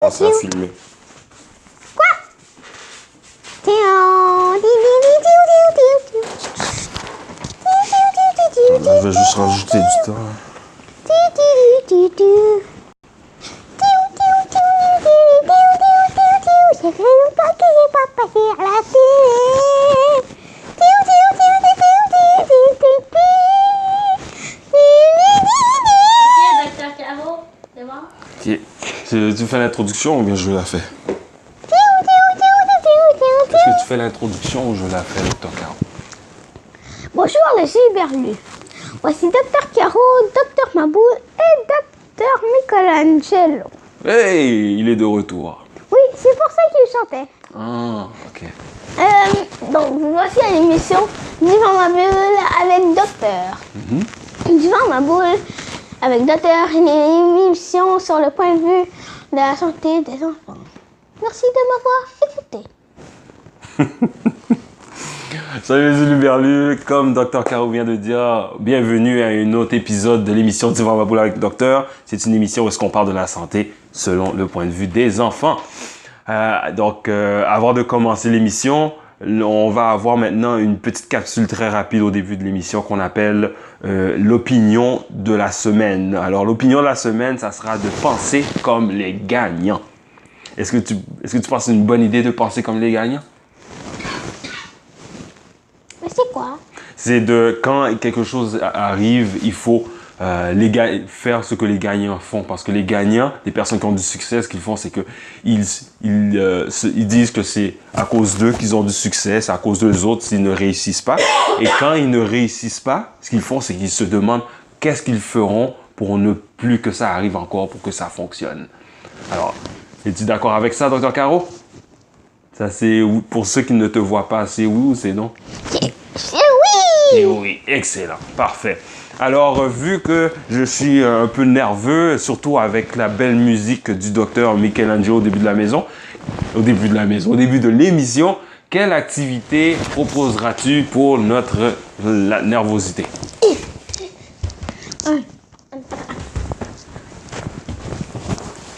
Ça a filmé. Quoi? Je vais juste rajouter du temps. Ça fait longtemps que j'ai pas passé à la télé. Ok, docteur Caro, c'est bon? Ok. Tu fais l'introduction ou bien je la fais? Est-ce que tu fais l'introduction ou je la fais, Dr. Caro? Bonjour les cyberlus. Voici Dr. Caro, Dr. Maboul et Dr. Michelangelo. Hey, il est de retour. Oui, c'est pour ça qu'il chantait. Ah, ok. Donc, voici l'émission Divan Maboul avec Docteur. Divan Maboul avec Docteur, une émission sur le point de vue de la santé des enfants. Merci de m'avoir écouté. Salut les Luberlus, comme Dr. Caro vient de dire, bienvenue à un autre épisode de l'émission Divan Maboul avec Docteur. C'est une émission où est-ce qu'on parle de la santé selon le point de vue des enfants. Avant de commencer l'émission, on va avoir maintenant une petite capsule très rapide au début de l'émission qu'on appelle l'opinion de la semaine. Alors, l'opinion de la semaine, ça sera de penser comme les gagnants. Est-ce que tu penses que c'est une bonne idée de penser comme les gagnants? Mais c'est quoi? C'est de quand quelque chose arrive, il faut faire ce que les gagnants font. Parce que les gagnants, les personnes qui ont du succès, ce qu'ils font, c'est que ils disent que c'est à cause d'eux qu'ils ont du succès, c'est à cause d'eux autres s'ils ne réussissent pas. Et quand ils ne réussissent pas, ce qu'ils font, c'est qu'ils se demandent qu'est-ce qu'ils feront pour ne plus que ça arrive encore, pour que ça fonctionne. Alors, es-tu d'accord avec ça, Dr. Caro? Ça, c'est pour ceux qui ne te voient pas, c'est oui ou c'est non? C'est oui! Et oui, excellent, parfait. Alors, vu que je suis un peu nerveux, surtout avec la belle musique du docteur Michelangelo au début de l'émission, quelle activité proposeras-tu pour notre nervosité?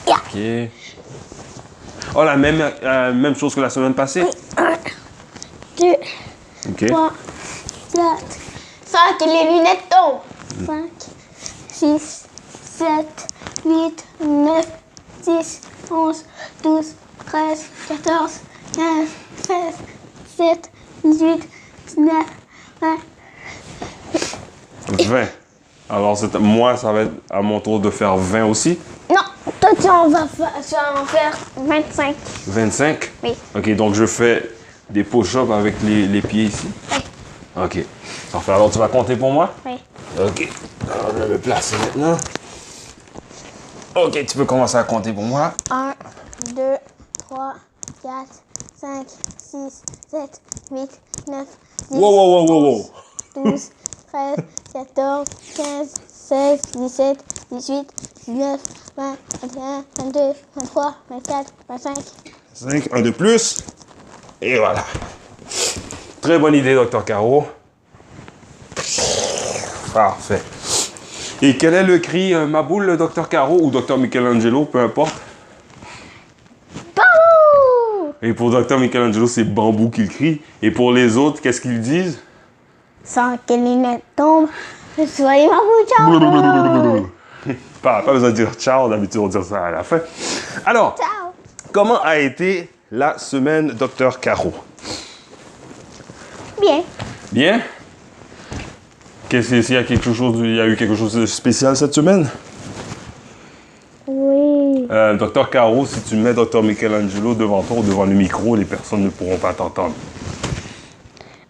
Ok. Oh, la même chose que la semaine passée? 1, 2, Ok. 3, 4, 5 et les lunettes tombent. 5, 6, 7, 8, 9, 10, 11, 12, 13, 14, 15, 16, 17, 18, 19, 20. 20. Alors, moi, ça va être à mon tour de faire 20 aussi. Non, toi tu vas en faire 25. 25? Oui. Ok, donc je fais des push-ups avec les pieds ici. Oui. Ok. Parfait. Alors, tu vas compter pour moi? Oui. Ok. Alors, je vais me placer maintenant. Ok, tu peux commencer à compter pour moi. 1, 2, 3, 4, 5, 6, 7, 8, 9, 10, Wow. 12, 13, 14, 15, 16, 17, 18, 19, 20, 21, 22, 23, 24, 25. 5, un de plus. Et voilà. Très bonne idée, Dr. Caro. Parfait. Et quel est le cri Maboul, le Dr. Caro ou Dr. Michelangelo, peu importe? Bambou! Et pour Dr. Michelangelo, c'est bambou qu'il crie. Et pour les autres, qu'est-ce qu'ils disent? Sans que les lunettes tombent, soyez Bambou, ciao! Pas besoin de dire ciao, d'habitude on dit ça à la fin. Alors, Ciao! comment a été la semaine, Dr. Caro? Bien. Bien? Il y a eu quelque chose de spécial cette semaine? Oui. Dr. Caro, si tu mets Dr. Michelangelo devant toi ou devant le micro, les personnes ne pourront pas t'entendre.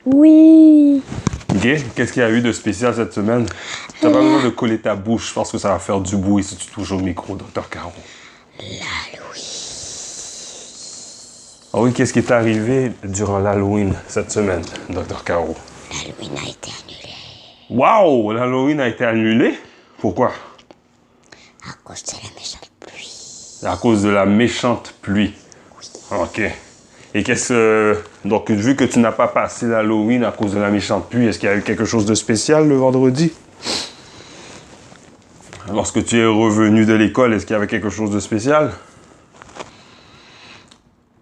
Oui. Ok? Qu'est-ce qu'il y a eu de spécial cette semaine? Tu n'as pas besoin de coller ta bouche. Je pense que ça va faire du bruit si tu touches au micro, Dr. Caro. L'Halloween. Ah oui, qu'est-ce qui est arrivé durant l'Halloween cette semaine, Dr. Caro? L'Halloween a été annulé Wow! L'Halloween a été annulé? Pourquoi? à cause de la méchante pluie. À cause de la méchante pluie. Ok. Et donc, vu que tu n'as pas passé l'Halloween à cause de la méchante pluie, est-ce qu'il y a eu quelque chose de spécial le vendredi? Lorsque tu es revenu de l'école, est-ce qu'il y avait quelque chose de spécial?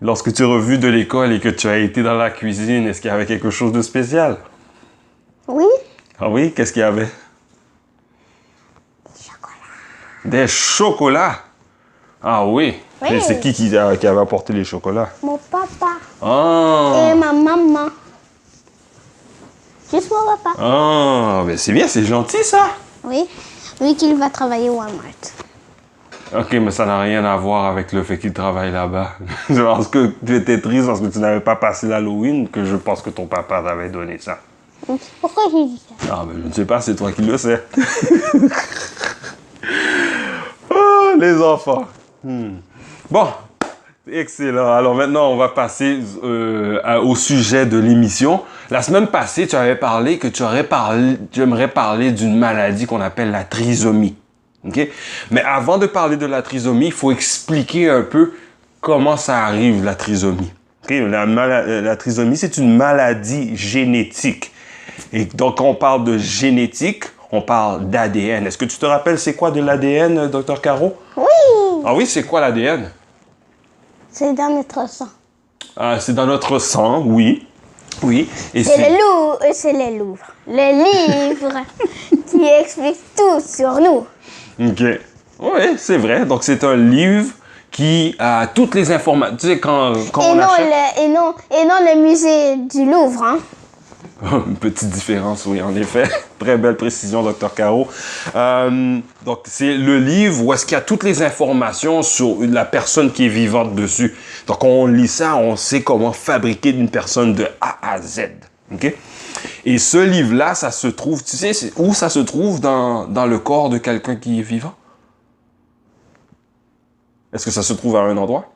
Lorsque tu es revenu de l'école et que tu as été dans la cuisine, est-ce qu'il y avait quelque chose de spécial? Oui. Ah oui? Qu'est-ce qu'il y avait? Des chocolats. Ah oui. Oui. Et c'est qui avait apporté les chocolats? Mon papa Ah. et ma maman. Juste mon papa. Ah, mais c'est bien, c'est gentil ça. Oui. Vu qu'il va travailler au Walmart. Ok, mais ça n'a rien à voir avec le fait qu'il travaille là-bas. C'est parce que tu étais triste parce que tu n'avais pas passé l'Halloween que je pense que ton papa t'avait donné ça. Pourquoi j'ai dit ça? Ah, mais je ne sais pas, c'est toi qui le sais. Oh, les enfants. Bon, excellent. Alors maintenant, on va passer au sujet de l'émission. La semaine passée, tu avais parlé que tu aimerais parler d'une maladie qu'on appelle la trisomie. Okay? Mais avant de parler de la trisomie, il faut expliquer un peu comment ça arrive, la trisomie. Okay? La trisomie, c'est une maladie génétique. Et donc, quand on parle de génétique, on parle d'ADN. Est-ce que tu te rappelles c'est quoi de l'ADN, Dr Caro? Oui. Ah oui, c'est quoi l'ADN? C'est dans notre sang. Ah, c'est dans notre sang, oui. Oui. Et C'est le Louvre. Le livre qui explique tout sur nous. OK. Oui, c'est vrai. Donc, c'est un livre qui a toutes les informations. Tu sais, quand on achète... et non le musée du Louvre, hein. Une petite différence, oui, en effet. Très belle précision, Dr Caro. Donc, c'est le livre où est-ce qu'il y a toutes les informations sur la personne qui est vivante dessus. Donc, on lit ça, on sait comment fabriquer une personne de A à Z. OK? Et ce livre-là, ça se trouve, tu sais, où ça se trouve dans le corps de quelqu'un qui est vivant? Est-ce que ça se trouve à un endroit?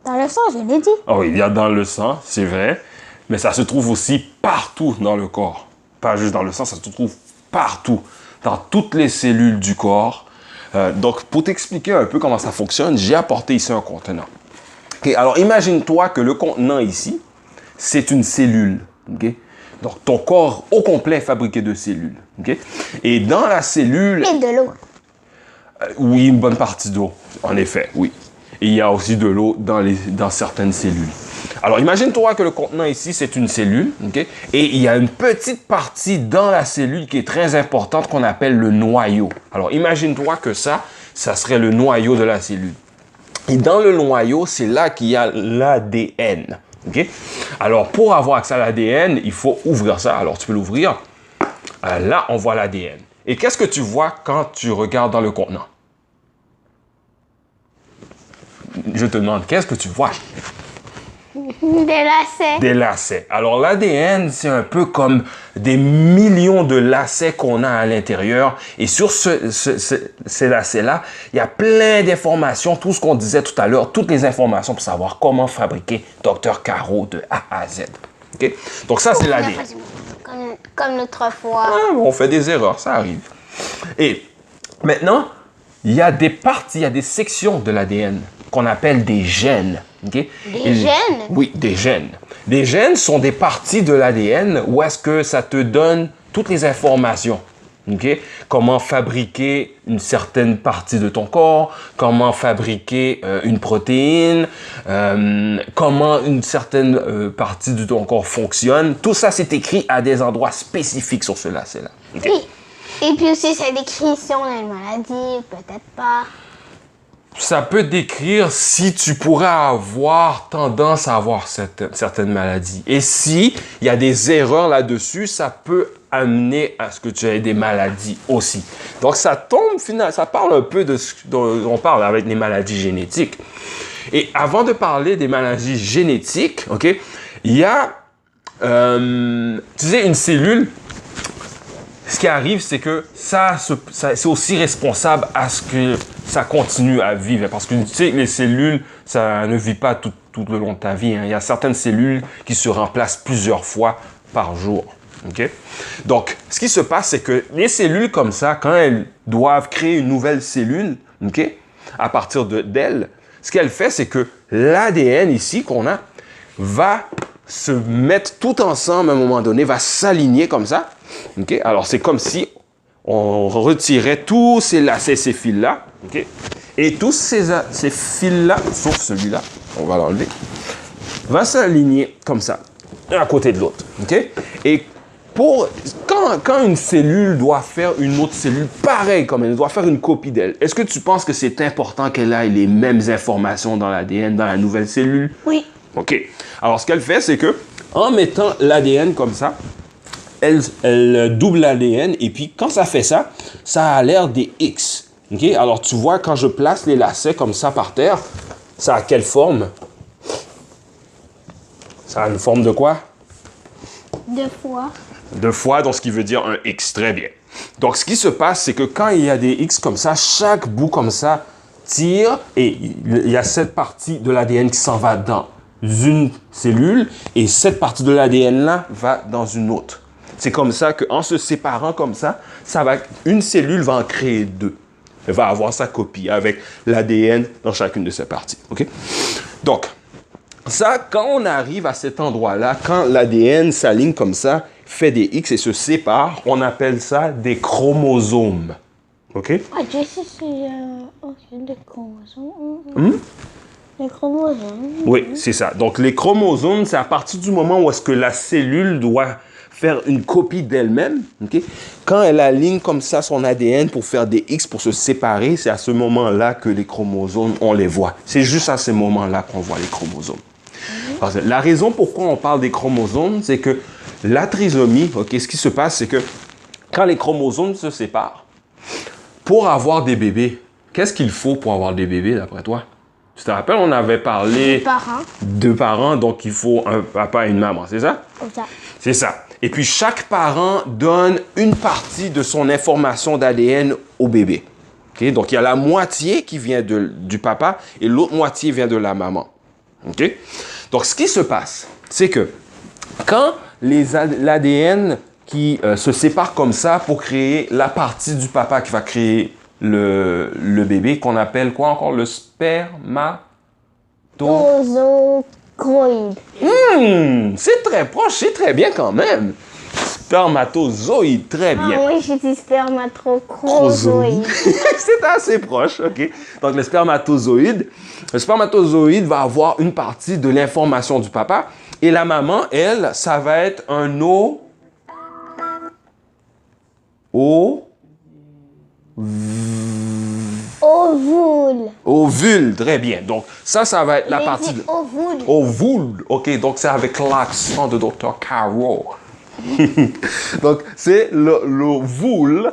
Dans le sang, je l'ai dit. Oh, il y a dans le sang, c'est vrai, mais ça se trouve aussi partout dans le corps. Pas juste dans le sang, ça se trouve partout, dans toutes les cellules du corps. Donc, pour t'expliquer un peu comment ça fonctionne, j'ai apporté ici un contenant. Okay, alors, imagine-toi que le contenant ici, c'est une cellule. Okay? Donc, ton corps au complet est fabriqué de cellules. Okay? Et dans la cellule... Et de l'eau. Oui, une bonne partie d'eau, en effet, oui. Et il y a aussi de l'eau dans certaines cellules. Alors, imagine-toi que le contenant ici, c'est une cellule, okay? Et il y a une petite partie dans la cellule qui est très importante qu'on appelle le noyau. Alors, imagine-toi que ça serait le noyau de la cellule. Et dans le noyau, c'est là qu'il y a l'ADN. Okay? Alors, pour avoir accès à l'ADN, il faut ouvrir ça. Alors, tu peux l'ouvrir. Là, on voit l'ADN. Et qu'est-ce que tu vois quand tu regardes dans le contenant? Je te demande, qu'est-ce que tu vois? Des lacets. Des lacets. Alors, l'ADN, c'est un peu comme des millions de lacets qu'on a à l'intérieur. Et sur ces lacets-là, il y a plein d'informations, tout ce qu'on disait tout à l'heure, toutes les informations pour savoir comment fabriquer Dr Caro de A à Z. Okay? Donc, ça, c'est l'ADN. Comme l'autre fois. Ah, on fait des erreurs, ça arrive. Et maintenant, il y a des parties, il y a des sections de l'ADN qu'on appelle des gènes. Okay? Des gènes? Oui, des gènes. Des gènes sont des parties de l'ADN où est-ce que ça te donne toutes les informations. Okay? Comment fabriquer une certaine partie de ton corps, comment fabriquer une protéine, comment une certaine partie de ton corps fonctionne. Tout ça, c'est écrit à des endroits spécifiques sur ce lacet-là. Okay? Et puis aussi, ça décrit si on a une maladie, peut-être pas. Ça peut décrire si tu pourrais avoir tendance à avoir certaines maladies. Et si il y a des erreurs là-dessus, ça peut amener à ce que tu aies des maladies aussi. Donc, ça tombe, finalement, ça parle un peu de ce dont on parle avec les maladies génétiques. Et avant de parler des maladies génétiques, OK, il y a, tu sais, une cellule. Ce qui arrive, c'est que c'est aussi responsable à ce que ça continue à vivre. Parce que, tu sais, les cellules, ça ne vit pas tout le long de ta vie. Hein. Il y a certaines cellules qui se remplacent plusieurs fois par jour. Okay? Donc, ce qui se passe, c'est que les cellules comme ça, quand elles doivent créer une nouvelle cellule, okay, à partir d'elles, ce qu'elle fait, c'est que l'ADN ici qu'on a va se mettre tout ensemble à un moment donné, va s'aligner comme ça. Okay? Alors, c'est comme si on retirait tous ces lacets, ces fils-là. Okay? Et tous ces fils-là, sauf celui-là, on va l'enlever, va s'aligner comme ça, un à côté de l'autre. OK? Et quand une cellule doit faire une autre cellule pareille comme elle doit faire une copie d'elle, est-ce que tu penses que c'est important qu'elle ait les mêmes informations dans l'ADN, dans la nouvelle cellule? Oui. OK. Alors, ce qu'elle fait, c'est que en mettant l'ADN comme ça, elle double l'ADN et puis quand ça fait ça, ça a l'air des X. OK? Alors, tu vois, quand je place les lacets comme ça par terre, ça a quelle forme? Ça a une forme de quoi? 2 fois. 2 fois, donc ce qui veut dire un X. Très bien. Donc, ce qui se passe, c'est que quand il y a des X comme ça, chaque bout comme ça tire et il y a cette partie de l'ADN qui s'en va dans une cellule et cette partie de l'ADN-là va dans une autre. C'est comme ça qu'en se séparant comme ça, une cellule va en créer 2. Elle va avoir sa copie avec l'ADN dans chacune de ses parties. OK? Donc, ça, quand on arrive à cet endroit-là, quand l'ADN s'aligne comme ça, fait des X et se sépare, on appelle ça des chromosomes. OK? Ah, je sais, c'est des chromosomes. Les chromosomes. Oui, c'est ça. Donc, les chromosomes, c'est à partir du moment où est-ce que la cellule doit faire une copie d'elle-même. OK? Quand elle aligne comme ça son ADN pour faire des X, pour se séparer, c'est à ce moment-là que les chromosomes, on les voit. C'est juste à ce moment-là qu'on voit les chromosomes. Parce que la raison pourquoi on parle des chromosomes, c'est que la trisomie, OK, ce qui se passe, c'est que quand les chromosomes se séparent, pour avoir des bébés, qu'est-ce qu'il faut pour avoir des bébés, d'après toi? Tu te rappelles, on avait parlé... 2 parents. 2 parents, donc il faut un papa et une maman, c'est ça? Comme ça. C'est ça. Et puis, chaque parent donne une partie de son information d'ADN au bébé. Okay? Donc, il y a la moitié qui vient du papa et l'autre moitié vient de la maman. Okay? Donc, ce qui se passe, c'est que quand l'ADN qui se sépare comme ça pour créer la partie du papa qui va créer le bébé, qu'on appelle quoi encore? Le spermatozoïde. C'est très proche, c'est très bien quand même. Spermatozoïde, très bien. Ah oui, j'ai dit spermatozoïde. C'est assez proche, OK. Donc, le spermatozoïde va avoir une partie de l'information du papa. Et la maman, elle, ça va être un Ovule. ovule, très bien. Donc, ça va être la partie... Ovule. Ovule, OK. Donc, c'est avec l'accent de Dr. Caro. Donc, c'est l'ovule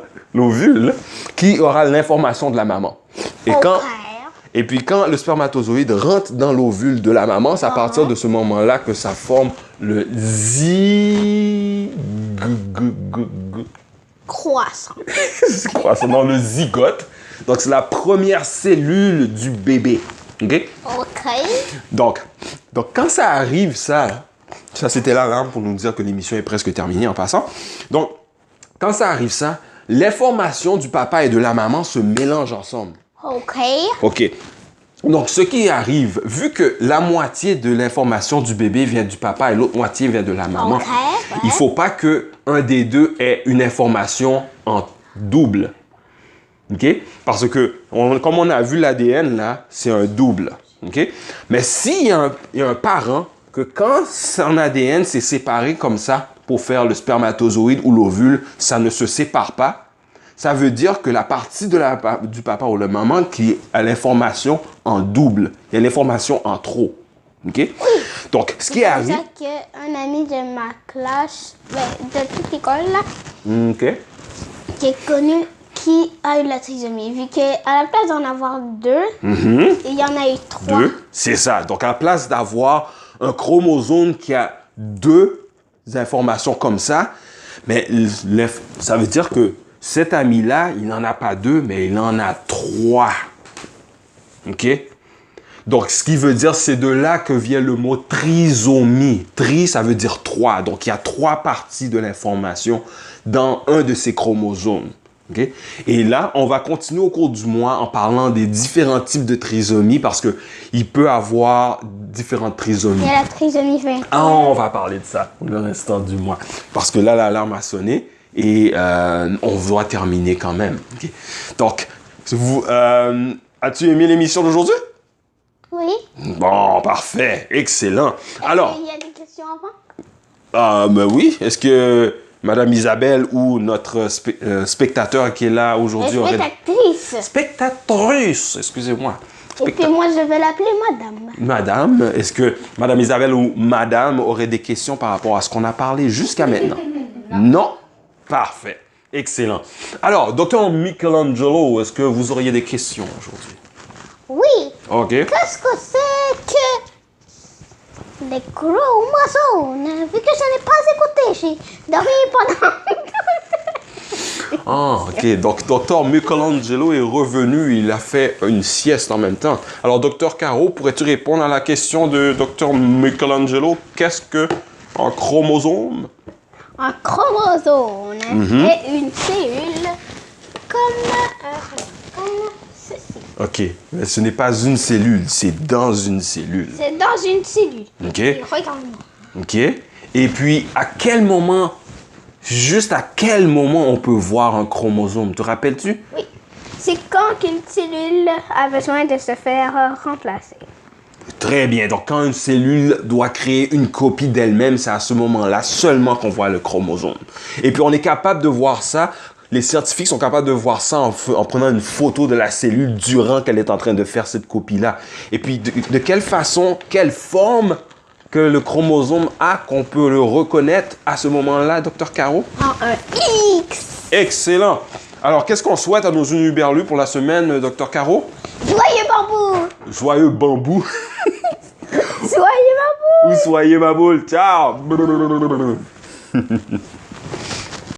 qui aura l'information de la maman. Et puis, quand le spermatozoïde rentre dans l'ovule de la maman, c'est à partir de ce moment-là que ça forme le Croissant. croissant dans le zygote. Donc, c'est la première cellule du bébé. OK? OK. Donc quand ça arrive, ça c'était l'alarme pour nous dire que l'émission est presque terminée en passant. Donc, quand ça arrive, ça, l'information du papa et de la maman se mélangent ensemble. OK. OK. Donc, ce qui arrive, vu que la moitié de l'information du bébé vient du papa et l'autre moitié vient de la maman, OK, ouais. il ne faut pas qu'un des deux ait une information en double. OK? Parce que, comme on a vu l'ADN, là, c'est un double. OK? Mais s'il y a un parent que quand son ADN s'est séparé comme ça pour faire le spermatozoïde ou l'ovule, ça ne se sépare pas, ça veut dire que la partie du papa ou de la maman qui a l'information en double, il y a l'information en trop. OK? Donc, ce qui arrive... C'est qu'un ami de ma classe, de toute l'école, là, OK. qui est connu, qui a eu la trisomie. Vu qu'à la place d'en avoir 2, il y en a eu 3. 2, c'est ça. Donc, à la place d'avoir un chromosome qui a 2 informations comme ça, mais ça veut dire que cet ami-là, il n'en a pas 2, mais il en a 3. OK? Donc, ce qui veut dire, c'est de là que vient le mot trisomie. Tri, ça veut dire 3. Donc, il y a 3 parties de l'information dans un de ces chromosomes. Okay? Et là, on va continuer au cours du mois en parlant des différents types de trisomie parce qu'il peut avoir différentes trisomies. Il y a la trisomie 20. Ah, on va parler de ça le restant du mois. Parce que là, l'alarme a sonné et on doit terminer quand même. Okay? Donc, As-tu aimé l'émission d'aujourd'hui? Oui. Bon, parfait. Excellent. Alors, Il y a des questions avant? ben oui. Est-ce que Madame Isabelle ou notre spectateur qui est là aujourd'hui aurait... Spectatrice. Spectatrice, excusez-moi. Et puis moi, je vais l'appeler madame. Madame, est-ce que Madame Isabelle ou Madame aurait des questions par rapport à ce qu'on a parlé jusqu'à maintenant? Non? Parfait. Excellent. Alors, Docteur Michelangelo, est-ce que vous auriez des questions aujourd'hui? Oui. OK. Qu'est-ce que c'est que les chromosomes? Vu que je n'ai pas écouté, j'ai dormi pendant... Ah, OK. Donc, Docteur Michelangelo est revenu. Il a fait une sieste en même temps. Alors, Docteur Caro, pourrais-tu répondre à la question de Docteur Michelangelo? Qu'est-ce qu'un chromosome? Un chromosome est une cellule comme ceci. OK. Mais ce n'est pas une cellule, c'est dans une cellule. C'est dans une cellule. OK. Et regarde-moi. OK. Et puis, à quel moment, juste à quel moment on peut voir un chromosome? Te rappelles-tu? Oui. C'est quand une cellule a besoin de se faire remplacer. Très bien. Donc, quand une cellule doit créer une copie d'elle-même, c'est à ce moment-là seulement qu'on voit le chromosome. Et puis, on est capable de voir ça. Les scientifiques sont capables de voir ça en prenant une photo de la cellule durant qu'elle est en train de faire cette copie-là. Et puis, de quelle façon, quelle forme que le chromosome a qu'on peut le reconnaître à ce moment-là, Dr. Caro? En un X. Excellent. Alors, qu'est-ce qu'on souhaite à nos unuberlus pour la semaine, Dr. Caro? Joyeux bambou. Joyeux bambou. Joyeux bambou. Ou soyez ma boule. Ciao.